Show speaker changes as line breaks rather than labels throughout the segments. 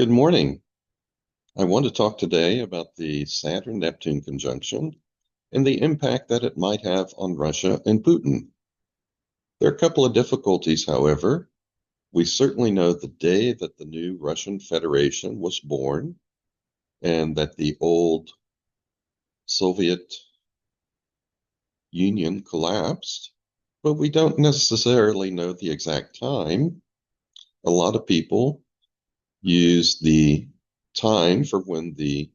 Good morning. I want to talk today about the Saturn-Neptune conjunction and the impact that it might have on Russia and Putin. There are a couple of difficulties, however. We certainly know the day that the new Russian Federation was born and that the old Soviet Union collapsed, but we don't necessarily know the exact time. A lot of people use the time for when the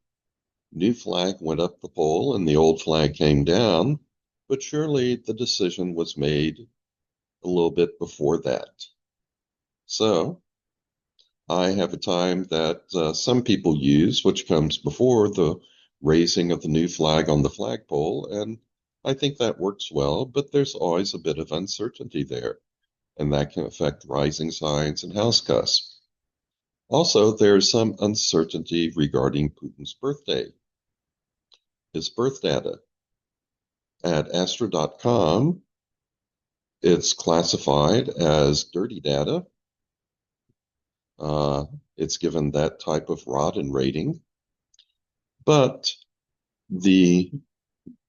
new flag went up the pole and the old flag came down, but surely the decision was made a little bit before that. So I have a time that some people use, which comes before the raising of the new flag on the flagpole, and I think that works well, but there's always a bit of uncertainty there, and that can affect rising signs and house cusps. Also, there's some uncertainty regarding Putin's birthday. His birth data. At astro.com, it's classified as dirty data. It's given that type of rot and rating. But the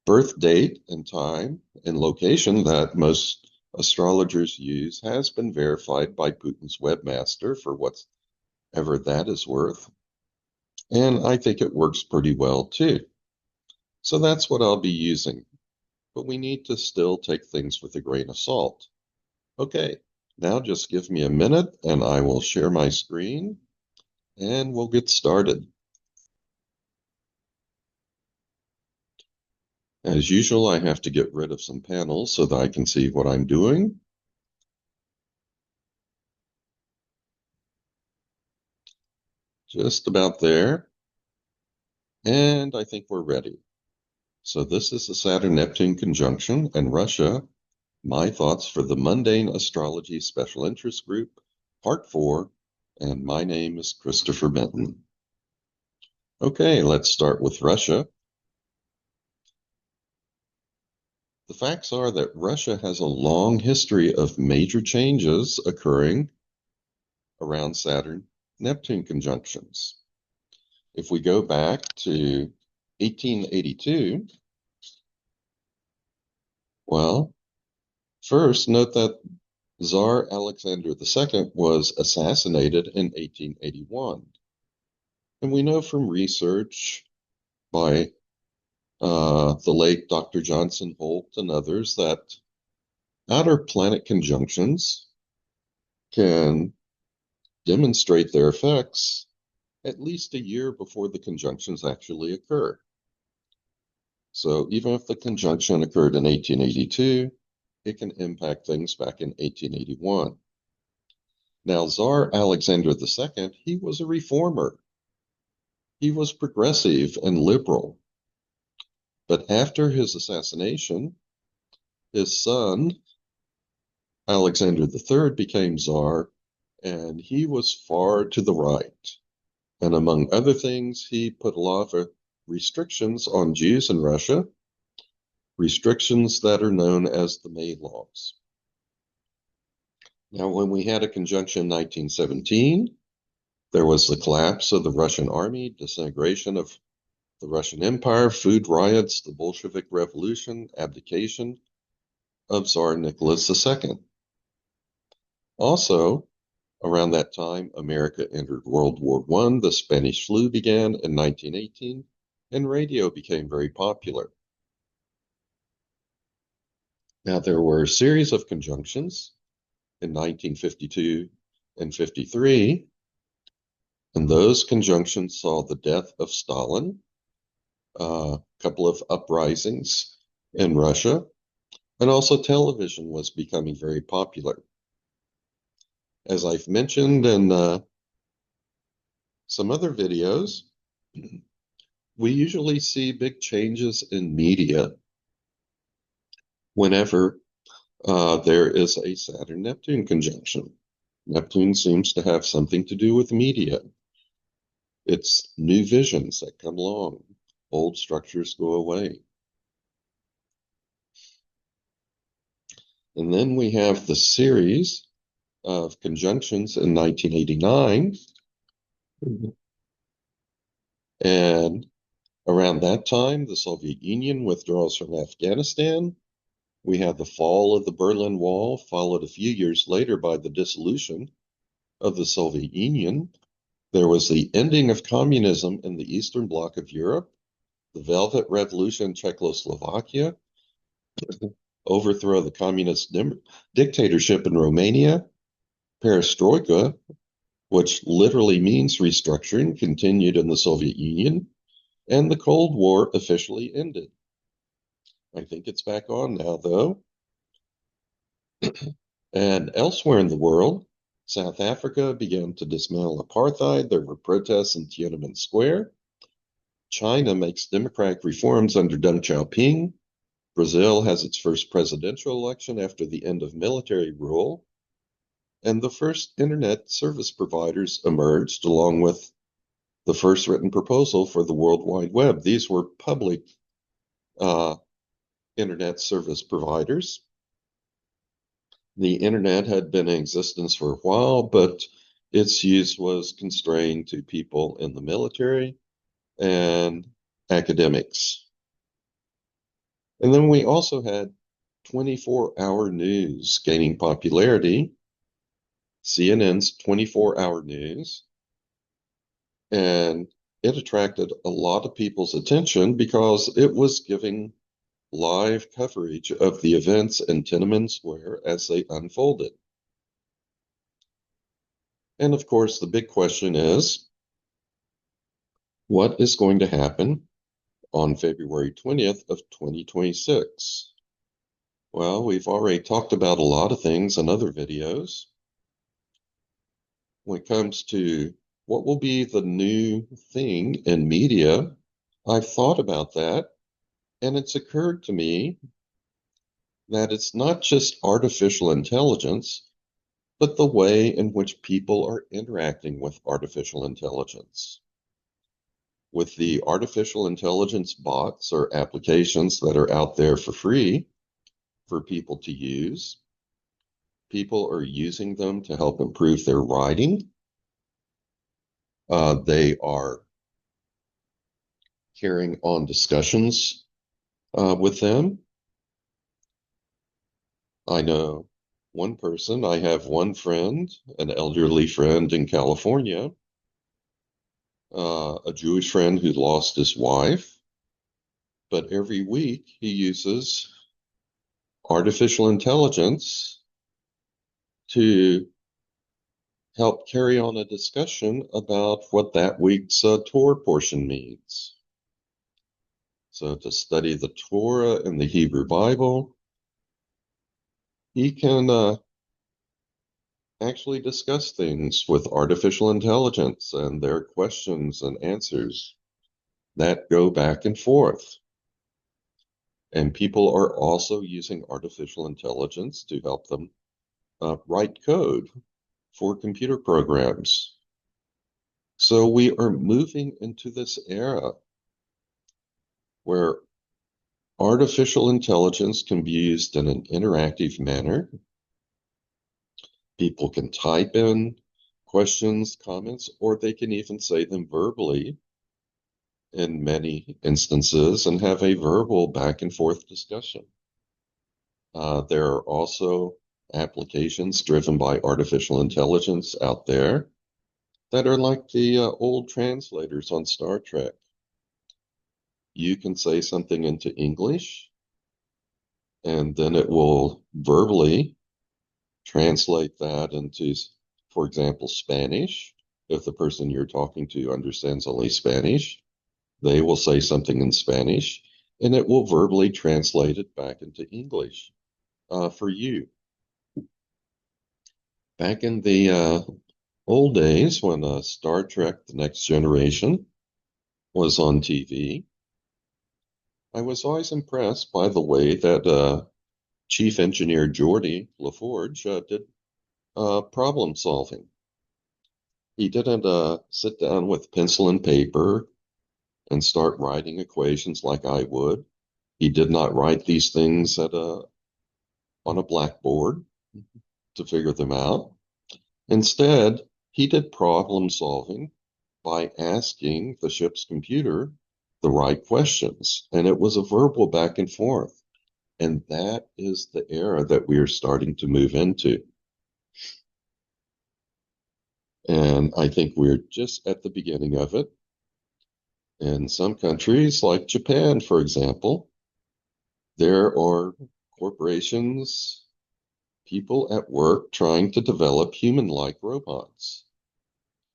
birth date and time and location that most astrologers use has been verified by Putin's webmaster for whatever that is worth. And I think it works pretty well too. So that's what I'll be using. But we need to still take things with a grain of salt. Okay, now just give me a minute and I will share my screen and we'll get started. As usual, I have to get rid of some panels so that I can see what I'm doing. Just about there. And I think we're ready. So this is the Saturn-Neptune conjunction and Russia. My thoughts for the Mundane Astrology Special Interest Group, Part 4, and my name is Christopher Benton. Okay, let's start with Russia. The facts are that Russia has a long history of major changes occurring around Saturn-Neptune conjunctions. If we go back to 1882, well, first note that Tsar Alexander II was assassinated in 1881. And we know from research by the late Dr. Johnson Holt and others that outer planet conjunctions can demonstrate their effects at least a year before the conjunctions actually occur. So even if the conjunction occurred in 1882, it can impact things back in 1881. Now, Tsar Alexander II, he was a reformer. He was progressive and liberal. But after his assassination, his son, Alexander III, became Tsar, and he was far to the right. And among other things, he put a lot of restrictions on Jews in Russia, restrictions that are known as the May Laws. Now, when we had a conjunction in 1917, there was the collapse of the Russian army, disintegration of the Russian Empire, food riots, the Bolshevik Revolution, abdication of Tsar Nicholas II. Also, around that time, America entered World War I, the Spanish flu began in 1918, and radio became very popular. Now, there were a series of conjunctions in 1952 and 53, and those conjunctions saw the death of Stalin, a couple of uprisings in Russia, and also television was becoming very popular. As I've mentioned in some other videos, we usually see big changes in media whenever there is a Saturn-Neptune conjunction. Neptune seems to have something to do with media. It's new visions that come along. Old structures go away. And then we have the series of conjunctions in 1989. And around that time, the Soviet Union withdraws from Afghanistan. We have the fall of the Berlin Wall, followed a few years later by the dissolution of the Soviet Union. There was the ending of communism in the Eastern Bloc of Europe, the Velvet Revolution in Czechoslovakia, overthrow of the communist dictatorship in Romania, perestroika, which literally means restructuring, continued in the Soviet Union, and the Cold War officially ended. I think it's back on now, though. And elsewhere in the world, South Africa began to dismantle apartheid. There were protests in Tiananmen Square. China makes democratic reforms under Deng Xiaoping. Brazil has its first presidential election after the end of military rule. And the first internet service providers emerged, along with the first written proposal for the World Wide Web. These were public internet service providers. The internet had been in existence for a while, but its use was constrained to people in the military and academics. And then we also had 24-hour news gaining popularity, CNN's 24-hour news, and it attracted a lot of people's attention because it was giving live coverage of the events in Tiananmen Square as they unfolded. And of course, the big question is, what is going to happen on February 20th of 2026? Well, we've already talked about a lot of things in other videos. When it comes to what will be the new thing in media, I've thought about that, and it's occurred to me that it's not just artificial intelligence, but the way in which people are interacting with artificial intelligence. With the artificial intelligence bots or applications that are out there for free for people to use, people are using them to help improve their writing. They are carrying on discussions with them. I know one person, I have one friend, an elderly friend in California, a Jewish friend who lost his wife, but every week he uses artificial intelligence to help carry on a discussion about what that week's Torah portion means. So to study the Torah and the Hebrew Bible, he can actually discuss things with artificial intelligence, and there are questions and answers that go back and forth. And people are also using artificial intelligence to help them write code for computer programs. So we are moving into this era where artificial intelligence can be used in an interactive manner. People can type in questions, comments, or they can even say them verbally in many instances and have a verbal back and forth discussion. There are also applications driven by artificial intelligence out there that are like the old translators on Star Trek. You can say something into English, and then it will verbally translate that into, for example, Spanish. If the person you're talking to understands only Spanish, they will say something in Spanish, and it will verbally translate it back into English for you. Back in the old days when Star Trek: The Next Generation was on TV, I was always impressed by the way that Chief Engineer Geordi LaForge did problem solving. He didn't sit down with pencil and paper and start writing equations like I would. He did not write these things on a blackboard to figure them out. Instead, he did problem solving by asking the ship's computer the right questions. And it was a verbal back and forth. And that is the era that we are starting to move into. And I think we're just at the beginning of it. In some countries, like Japan, for example, there are corporations, people at work trying to develop human-like robots.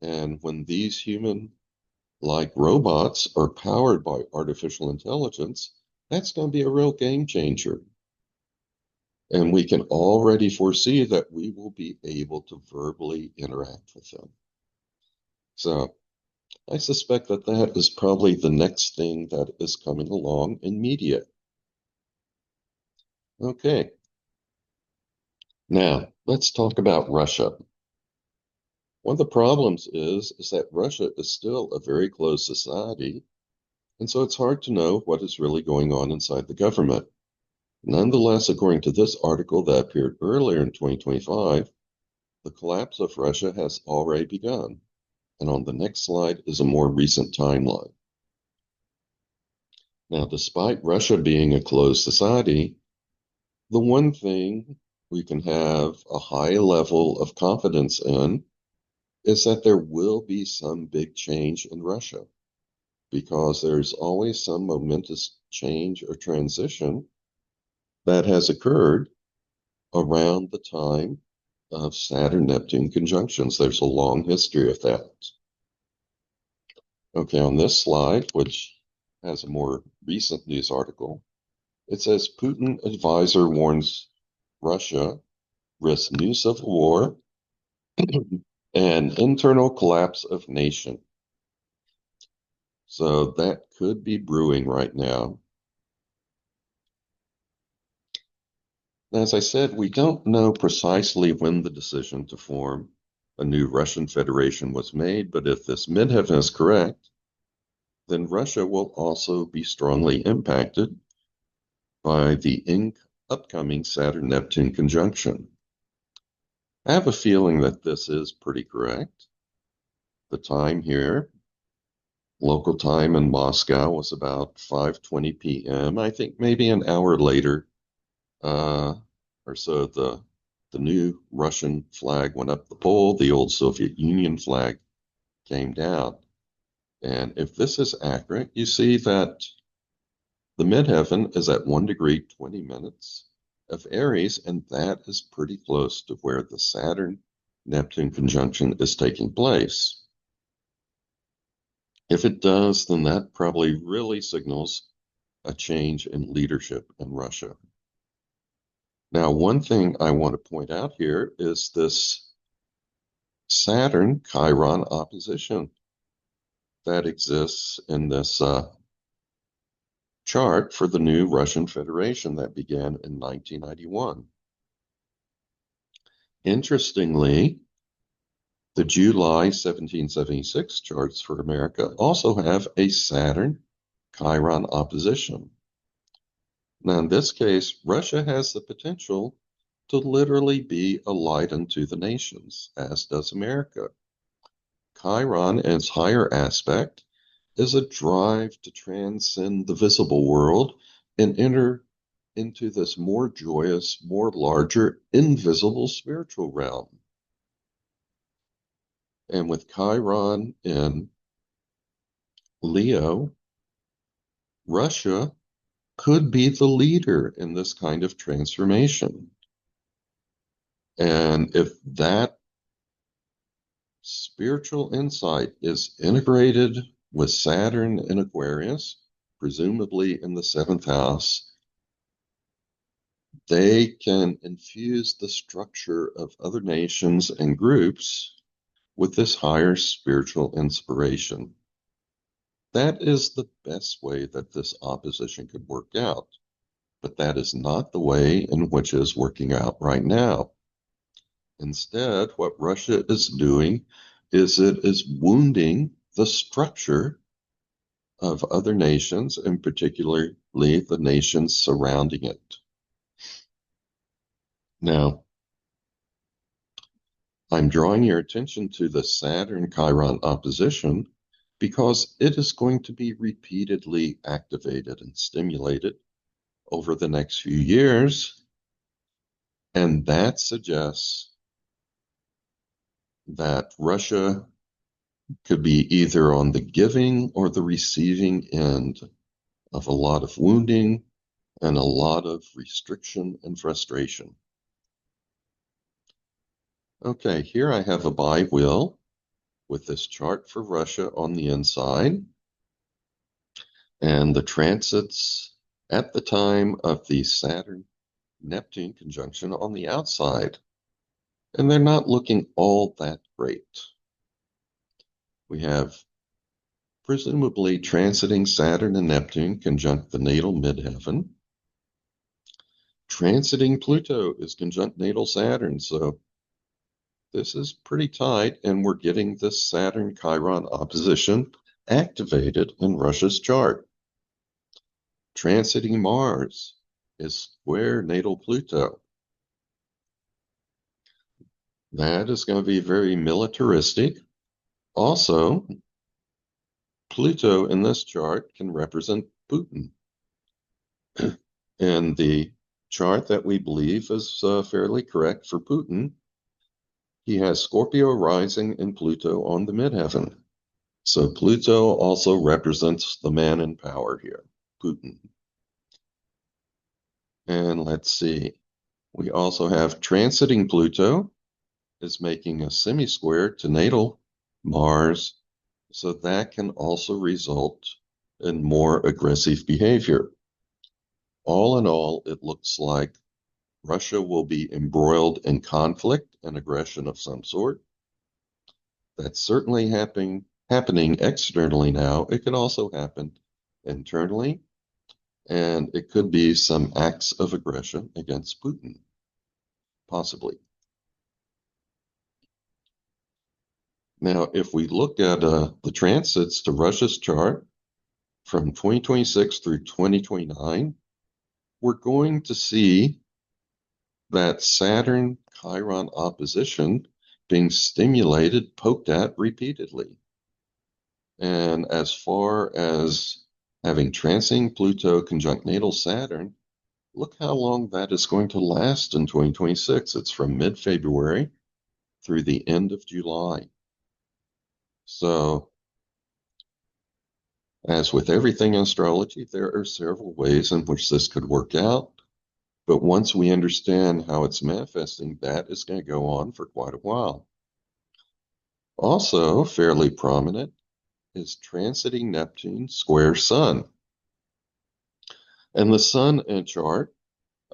And when these human-like robots are powered by artificial intelligence, that's going to be a real game changer. And we can already foresee that we will be able to verbally interact with them. So I suspect that that is probably the next thing that is coming along in media. Okay. Now, let's talk about Russia. One of the problems is that Russia is still a very closed society, and so it's hard to know what is really going on inside the government. Nonetheless, according to this article that appeared earlier in 2025, the collapse of Russia has already begun. And on the next slide is a more recent timeline. Now, despite Russia being a closed society, the one thing we can have a high level of confidence in is that there will be some big change in Russia, because there's always some momentous change or transition that has occurred around the time of Saturn-Neptune conjunctions. There's a long history of that. Okay, on this slide, which has a more recent news article, it says Putin advisor warns Russia risks new civil war and internal collapse of nation. So that could be brewing right now. As I said, we don't know precisely when the decision to form a new Russian Federation was made, but if this midheaven is correct, then Russia will also be strongly impacted by the upcoming Saturn-Neptune conjunction. I have a feeling that this is pretty correct. The time here, local time in Moscow, was about 5:20 p.m. I think maybe an hour later or so, the new Russian flag went up the pole, the old Soviet Union flag came down. And if this is accurate, you see that the midheaven is at 1 degree 20 minutes of Aries, and that is pretty close to where the Saturn-Neptune conjunction is taking place. If it does, then that probably really signals a change in leadership in Russia. Now, one thing I want to point out here is this Saturn-Chiron opposition that exists in this chart for the new Russian Federation that began in 1991. Interestingly, the July 1776 charts for America also have a Saturn-Chiron opposition. Now, in this case, Russia has the potential to literally be a light unto the nations, as does America. Chiron, in its higher aspect, is a drive to transcend the visible world and enter into this more joyous, more larger, invisible spiritual realm. And with Chiron in Leo, Russia could be the leader in this kind of transformation. And if that spiritual insight is integrated with Saturn in Aquarius, presumably in the seventh house, they can infuse the structure of other nations and groups with this higher spiritual inspiration. That is the best way that this opposition could work out, but that is not the way in which it is working out right now. Instead, what Russia is doing is it is wounding the structure of other nations, and particularly the nations surrounding it. Now, I'm drawing your attention to the Saturn-Chiron opposition because it is going to be repeatedly activated and stimulated over the next few years. And that suggests that Russia could be either on the giving or the receiving end of a lot of wounding and a lot of restriction and frustration. Okay, here I have a bi-wheel with this chart for Russia on the inside and the transits at the time of the Saturn-Neptune conjunction on the outside. And they're not looking all that great. We have presumably transiting Saturn and Neptune conjunct the natal midheaven. Transiting Pluto is conjunct natal Saturn, so this is pretty tight, and we're getting this Saturn-Chiron opposition activated in Russia's chart. Transiting Mars is square natal Pluto. That is going to be very militaristic. Also, Pluto in this chart can represent Putin. And the chart that we believe is fairly correct for Putin, he has Scorpio rising and Pluto on the midheaven. So Pluto also represents the man in power here, Putin. And let's see, we also have transiting Pluto is making a semi-square to natal Mars, so that can also result in more aggressive behavior. All in all, it looks like Russia will be embroiled in conflict and aggression of some sort. That's certainly happening externally now. It could also happen internally, and it could be some acts of aggression against Putin, possibly. Now, if we look at the transits to Russia's chart from 2026 through 2029, we're going to see that Saturn-Chiron opposition being stimulated, poked at repeatedly. And as far as having transiting Pluto conjunct natal Saturn, look how long that is going to last in 2026. It's from mid-February through the end of July. So, as with everything in astrology, there are several ways in which this could work out. But once we understand how it's manifesting, that is going to go on for quite a while. Also, fairly prominent is transiting Neptune square Sun. And the Sun in a chart,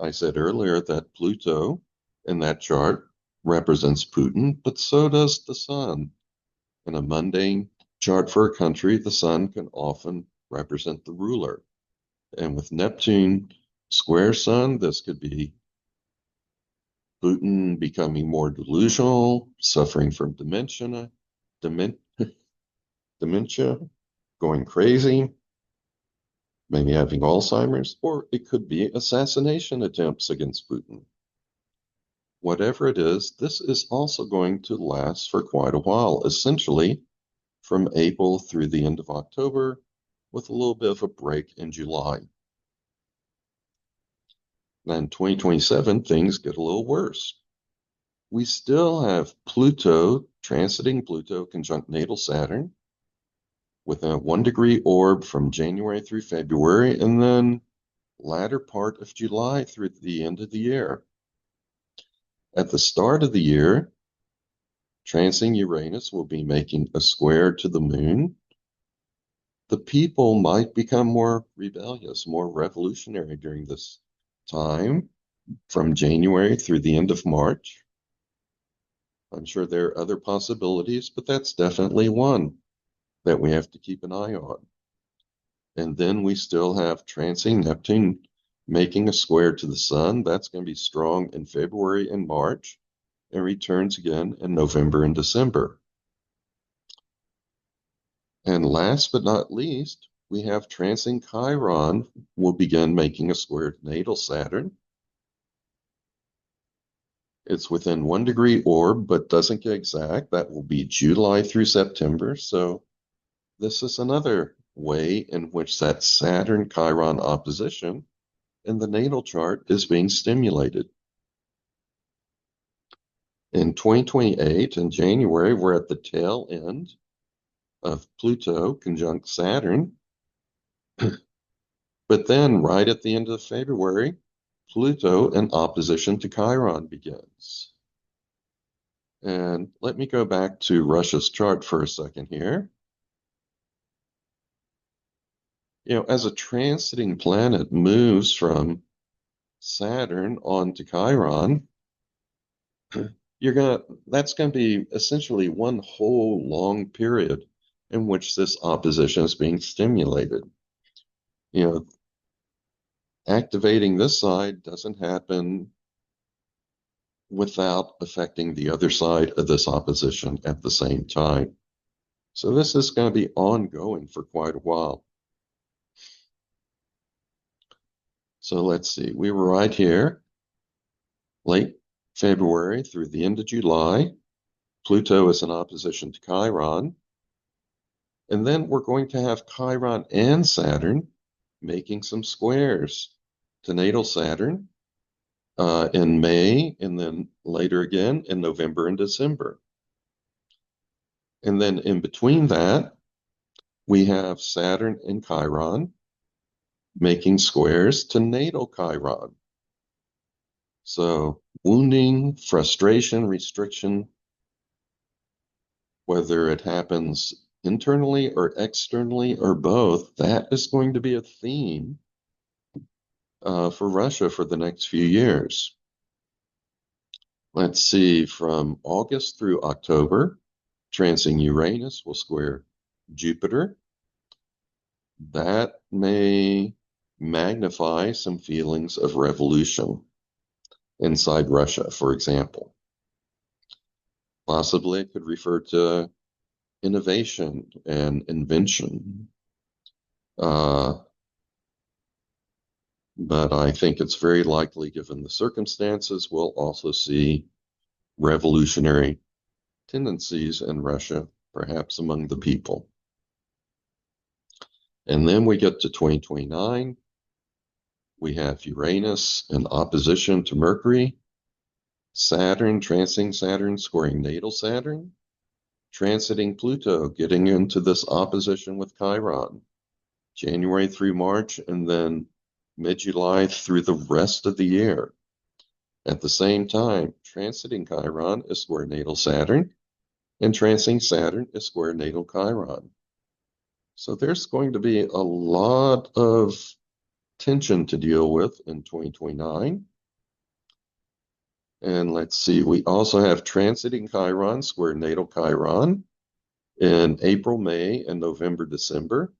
I said earlier that Pluto in that chart represents Putin, but so does the Sun. In a mundane chart for a country, the Sun can often represent the ruler. And with Neptune square Sun, this could be Putin becoming more delusional, suffering from dementia, going crazy, maybe having Alzheimer's, or it could be assassination attempts against Putin. Whatever it is, this is also going to last for quite a while, essentially from April through the end of October, with a little bit of a break in July. Then 2027, things get a little worse. We still have Pluto, transiting Pluto conjunct natal Saturn, with a 1-degree orb from January through February, and then latter part of July through the end of the year. At the start of the year, transiting Uranus will be making a square to the moon. The people might become more rebellious, more revolutionary during this time, from January through the end of March. I'm sure there are other possibilities, but that's definitely one that we have to keep an eye on. And then we still have transiting Neptune making a square to the Sun. That's going to be strong in February and March, and returns again in November and December. And last but not least, we have transiting Chiron will begin making a square to natal Saturn. It's within 1-degree orb, but doesn't get exact. That will be July through September. So this is another way in which that Saturn-Chiron opposition in the natal chart is being stimulated. In 2028, in January, we're at the tail end of Pluto conjunct Saturn. But then, right at the end of February, Pluto in opposition to Chiron begins. And let me go back to Russia's chart for a second here. As a transiting planet moves from Saturn on to Chiron, that's gonna be essentially one whole long period in which this opposition is being stimulated. Activating this side doesn't happen without affecting the other side of this opposition at the same time. So this is going to be ongoing for quite a while. So let's see, we were right here, late February through the end of July. Pluto is in opposition to Chiron. And then we're going to have Chiron and Saturn making some squares to natal Saturn in May, and then later again in November and December. And then in between that, we have Saturn and Chiron making squares to natal Chiron. So wounding, frustration, restriction, whether it happens internally or externally or both, that is going to be a theme for Russia for the next few years. Let's see, from August through October, transing Uranus will square Jupiter. That may magnify some feelings of revolution inside Russia, for example. Possibly it could refer to innovation and invention. But I think it's very likely, given the circumstances, we'll also see revolutionary tendencies in Russia, perhaps among the people. And then we get to 2029. We have Uranus in opposition to Mercury, Saturn, transiting Saturn, squaring natal Saturn, transiting Pluto, getting into this opposition with Chiron, January through March, and then mid-July through the rest of the year. At the same time, transiting Chiron is square natal Saturn, and transiting Saturn is square natal Chiron. So there's going to be a lot of tension to deal with in 2029. And let's see, we also have transiting Chiron, square natal Chiron, in April, May, and November, December.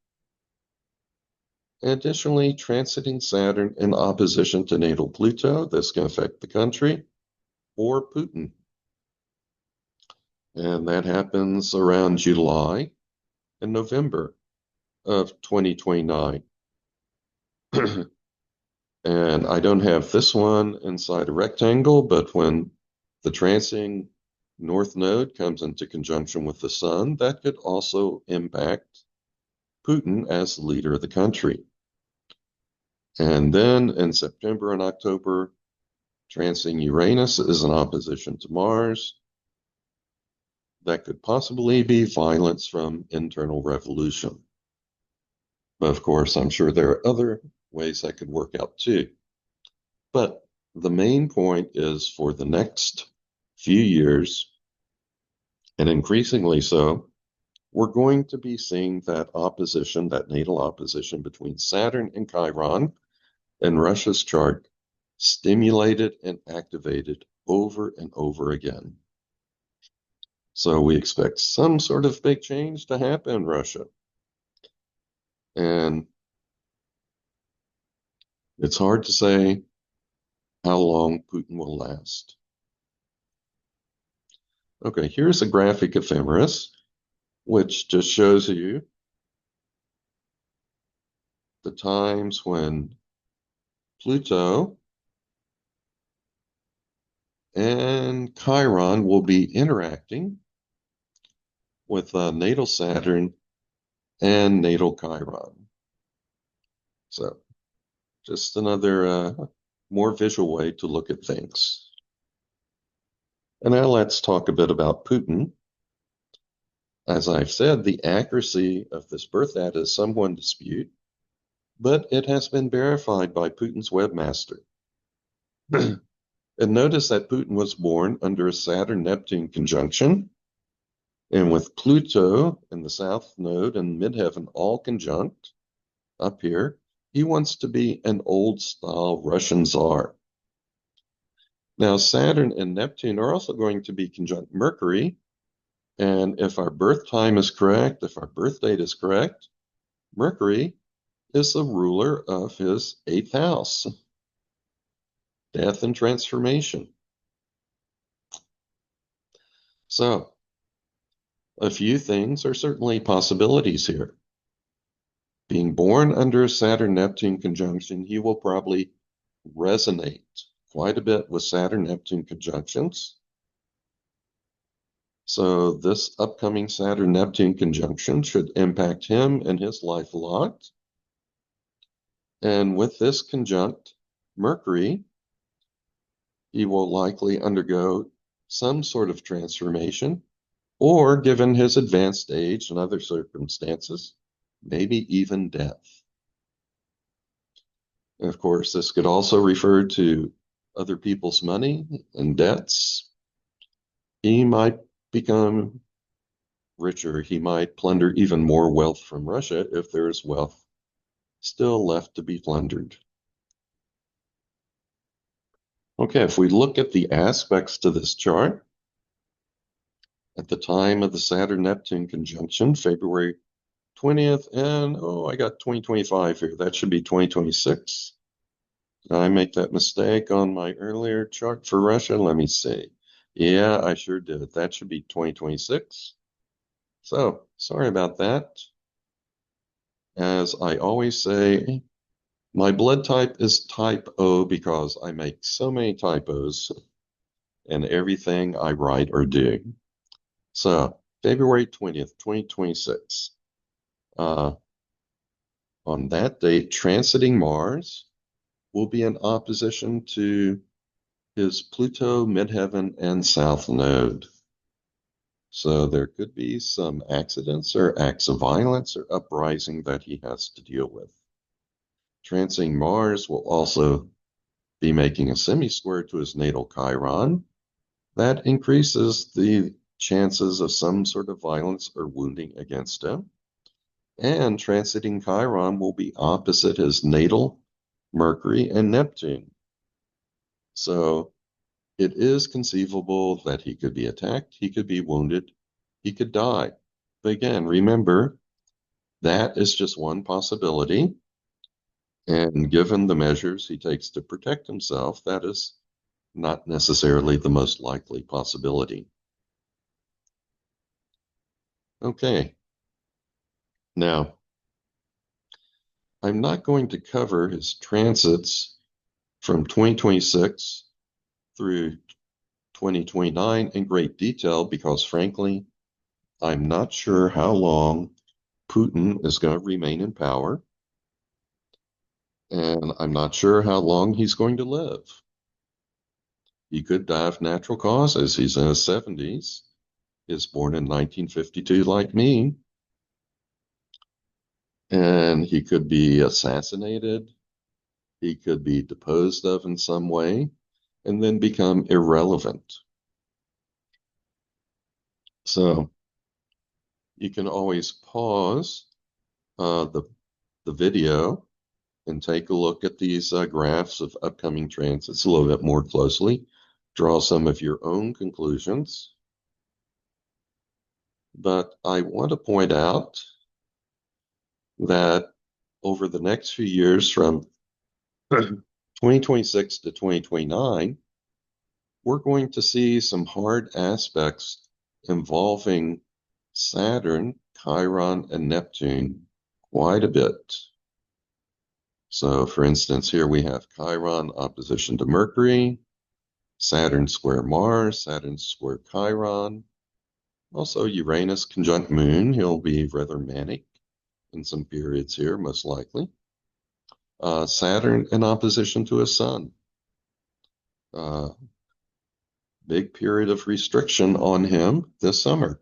Additionally, transiting Saturn in opposition to natal Pluto. This can affect the country or Putin. And that happens around July and November of 2029. And I don't have this one inside a rectangle, but when the transiting North Node comes into conjunction with the Sun, that could also impact Putin as the leader of the country. And then in September and October, transiting Uranus is in opposition to Mars. That could possibly be violence from internal revolution. But of course, I'm sure there are other ways that could work out too. But the main point is, for the next few years, and increasingly so, we're going to be seeing that opposition, that natal opposition between Saturn and Chiron in Russia's chart, stimulated and activated over and over again. So we expect some sort of big change to happen in Russia. And it's hard to say how long Putin will last. Okay, here's a graphic ephemeris, which just shows you the times when Pluto and Chiron will be interacting with natal Saturn and natal Chiron. So just another more visual way to look at things. And now let's talk a bit about Putin. As I've said, the accuracy of this birth data is somewhat in dispute, but it has been verified by Putin's webmaster. And notice that Putin was born under a Saturn-Neptune conjunction, and with Pluto in the south node and midheaven all conjunct up here, he wants to be an old-style Russian Tsar. Now, Saturn and Neptune are also going to be conjunct Mercury, and if our birth time is correct, if our birth date is correct, Mercury is the ruler of his 8th house, death and transformation. So, a few things are certainly possibilities here. Being born under a Saturn-Neptune conjunction, he will probably resonate quite a bit with Saturn-Neptune conjunctions. So this upcoming Saturn-Neptune conjunction should impact him and his life a lot. And with this conjunct Mercury, he will likely undergo some sort of transformation, or given his advanced age and other circumstances, maybe even death. And of course, this could also refer to other people's money and debts. He might become richer. He might plunder even more wealth from Russia if there is wealth still left to be plundered. Okay, if we look at the aspects to this chart, at the time of the Saturn-Neptune conjunction, February 20th, and I got 2025 here. That should be 2026. Did I make that mistake on my earlier chart for Russia? Let me see. Yeah, I sure did. That should be 2026. So, sorry about that. As I always say, my blood type is type O because I make so many typos in everything I write or do. So, February 20th, 2026. On that date, transiting Mars will be in opposition to his Pluto, midheaven, and south node. So there could be some accidents or acts of violence or uprising that he has to deal with. Transiting Mars will also be making a semi-square to his natal Chiron. That increases the chances of some sort of violence or wounding against him. And transiting Chiron will be opposite his natal Mercury and Neptune. So it is conceivable that he could be attacked, he could be wounded, he could die. But again, remember, that is just one possibility. And given the measures he takes to protect himself, that is not necessarily the most likely possibility. Okay. Now, I'm not going to cover his transits from 2026 through 2029 in great detail because, frankly, I'm not sure how long Putin is going to remain in power, and I'm not sure how long he's going to live. He could die of natural causes. He's in his 70s. He was born in 1952 like me, and he could be assassinated. He could be deposed of in some way and then become irrelevant. So you can always pause the video and take a look at these graphs of upcoming transits a little bit more closely. Draw some of your own conclusions. But I want to point out that over the next few years from 2026 to 2029, we're going to see some hard aspects involving Saturn, Chiron, and Neptune quite a bit. So, for instance, here we have Chiron opposition to Mercury, Saturn square Mars, Saturn square Chiron. Also, Uranus conjunct Moon. He'll be rather manic. in some periods here, most likely. Saturn in opposition to his sun. Big period of restriction on him this summer.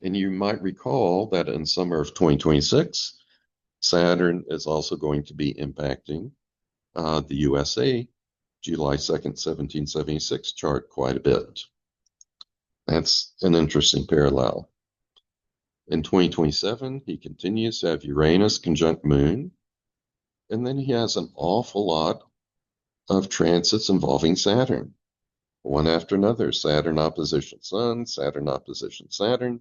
And you might recall that in summer of 2026, Saturn is also going to be impacting the USA July 2nd, 1776 chart quite a bit. That's an interesting parallel. In 2027, he continues to have Uranus conjunct Moon, and then he has an awful lot of transits involving Saturn, one after another. Saturn opposition Sun, Saturn opposition Saturn,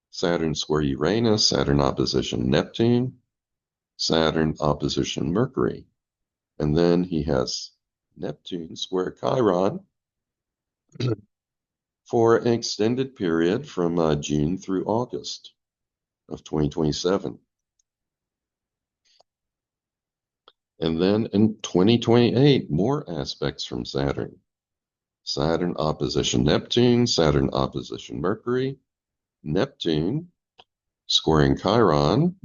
Saturn square Uranus, Saturn opposition Neptune, Saturn opposition Mercury. And then he has Neptune square Chiron for an extended period from June through August of 2027. And then in 2028, more aspects from Saturn. Saturn opposition Neptune, Saturn opposition Mercury, Neptune squaring Chiron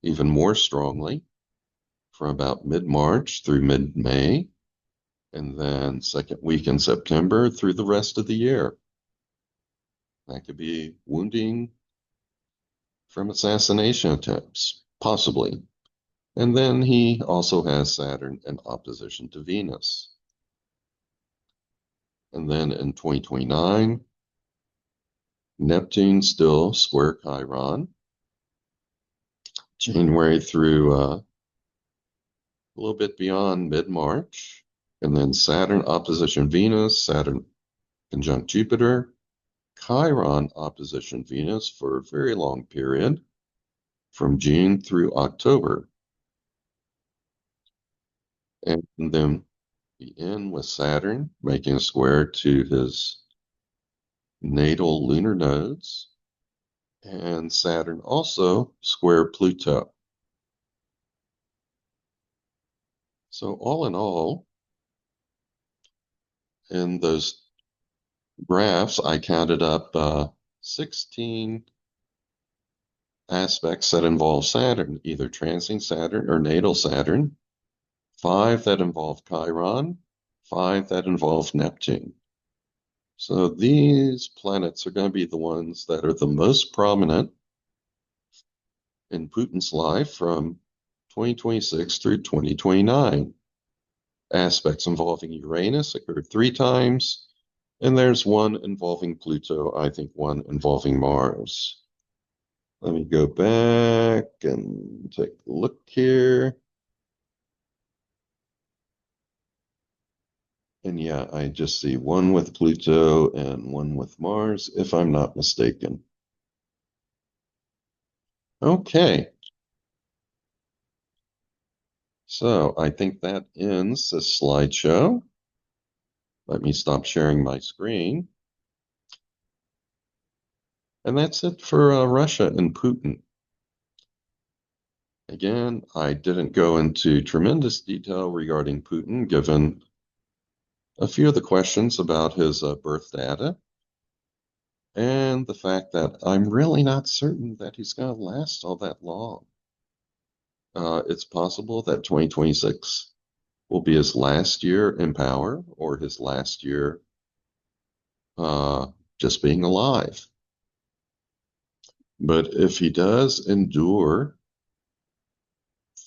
even more strongly from about mid-March through mid-May, and then second week in September through the rest of the year. That could be wounding from assassination attempts, possibly. And then he also has Saturn in opposition to Venus. And then in 2029, Neptune still square Chiron, January through a little bit beyond mid-March. And then Saturn opposition Venus, Saturn conjunct Jupiter, Chiron opposition Venus for a very long period from June through October. And then we end with Saturn making a square to his natal lunar nodes, and Saturn also square Pluto. So all in all, in those graphs, I counted up 16 aspects that involve Saturn, either transiting Saturn or natal Saturn, 5 that involve Chiron, 5 that involve Neptune. So these planets are going to be the ones that are the most prominent in Putin's life from 2026 through 2029. Aspects involving Uranus occurred 3 times, and there's one involving Pluto, I think one involving Mars. Let me go back and take a look here. And yeah, I just see one with Pluto and one with Mars, if I'm not mistaken. Okay. So I think that ends this slideshow. Let me stop sharing my screen. And that's it for Russia and Putin. Again, I didn't go into tremendous detail regarding Putin, given a few of the questions about his birth data and the fact that I'm really not certain that he's going to last all that long. It's possible that 2026 will be his last year in power or his last year just being alive. But if he does endure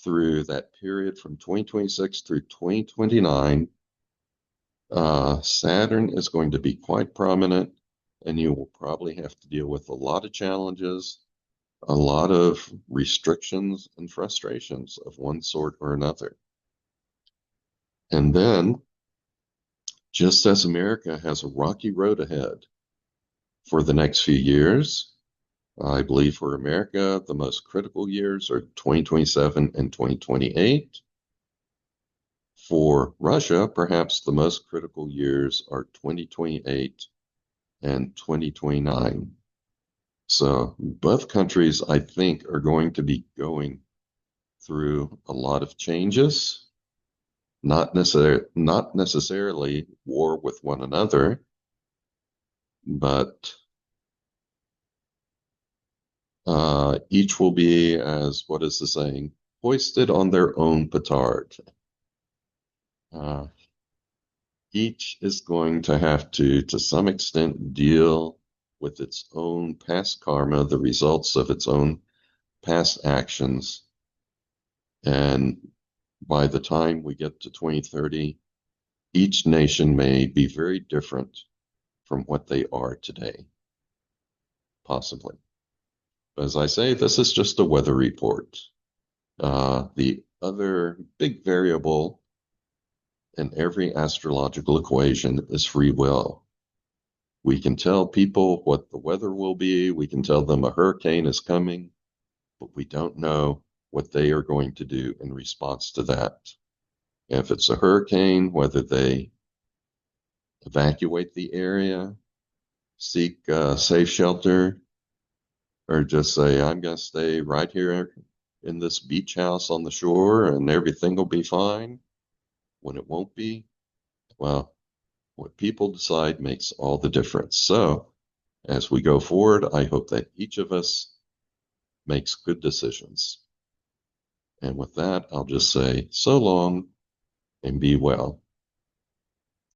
through that period from 2026 through 2029, Saturn is going to be quite prominent, and you will probably have to deal with a lot of challenges, a lot of restrictions and frustrations of one sort or another. And then, just as America has a rocky road ahead for the next few years, I believe for America, the most critical years are 2027 and 2028. For Russia, perhaps the most critical years are 2028 and 2029. So both countries, I think, are going to be going through a lot of changes, not necessarily war with one another, but Each will be, as what is the saying, hoisted on their own petard. Uh, each is going to have to some extent, deal with its own past karma, the results of its own past actions. And by the time we get to 2030, each nation may be very different from what they are today, possibly. But as I say, this is just a weather report. The other big variable in every astrological equation is free will. We can tell people what the weather will be. We can tell them a hurricane is coming, but we don't know what they are going to do in response to that. If it's a hurricane, whether they evacuate the area, seek safe shelter, or just say, I'm going to stay right here in this beach house on the shore and everything will be fine, when it won't be. Well, what people decide makes all the difference. So, as we go forward, I hope that each of us makes good decisions. And with that, I'll just say so long and be well.